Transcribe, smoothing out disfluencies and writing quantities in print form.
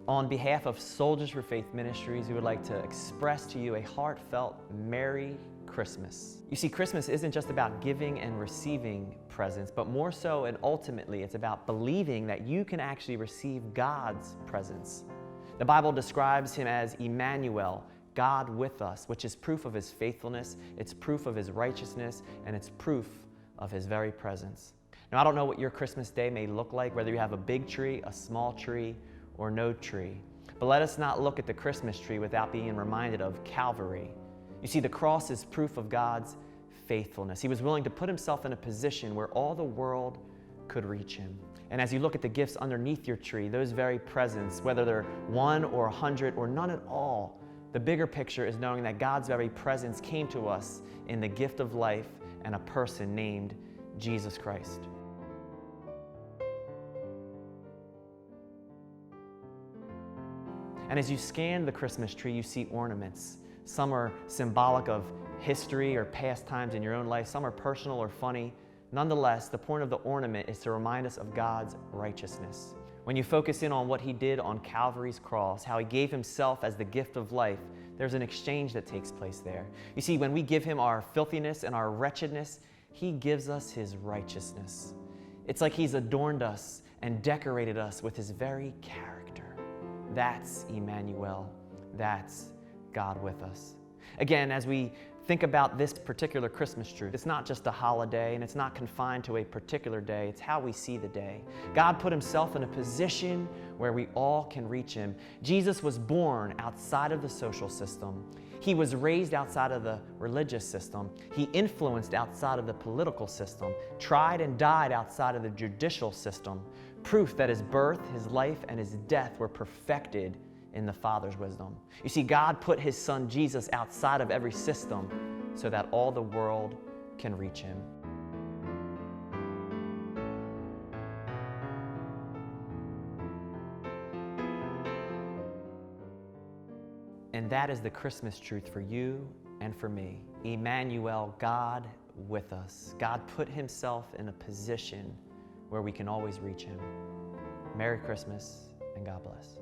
On behalf of Soldiers for Faith Ministries, we would like to express to you a heartfelt Merry Christmas. You see, Christmas isn't just about giving and receiving presents, but more so and ultimately it's about believing that you can actually receive God's presents. The Bible describes Him as Immanuel, God with us, which is proof of His faithfulness, it's proof of His righteousness, and it's proof of His very presence. Now, I don't know what your Christmas day may look like, whether you have a big tree, a small tree, or no tree. But let us not look at the Christmas tree without being reminded of Calvary. You see, the cross is proof of God's faithfulness. He was willing to put Himself in a position where all the world could reach Him. And as you look at the gifts underneath your tree, those very presents, whether they're 1 or 100 or none at all, the bigger picture is knowing that God's very presence came to us in the gift of life and a person named Jesus Christ. And as you scan the Christmas tree, you see ornaments. Some are symbolic of history or past times in your own life. Some are personal or funny. Nonetheless, the point of the ornament is to remind us of God's righteousness. When you focus in on what He did on Calvary's cross, how He gave Himself as the gift of life, there's an exchange that takes place there. You see, when we give Him our filthiness and our wretchedness, He gives us His righteousness. It's like He's adorned us and decorated us with His very character. That's Immanuel. That's God with us. Again, as we think about this particular Christmas truth, it's not just a holiday and it's not confined to a particular day. It's how we see the day. God put Himself in a position where we all can reach Him. Jesus was born outside of the social system. He was raised outside of the religious system. He influenced outside of the political system, tried and died outside of the judicial system. Proof that His birth, His life, and His death were perfected in the Father's wisdom. You see, God put His Son Jesus outside of every system so that all the world can reach Him. And that is the Christmas truth for you and for me. Immanuel, God with us. God put Himself in a position where we can always reach Him. Merry Christmas and God bless.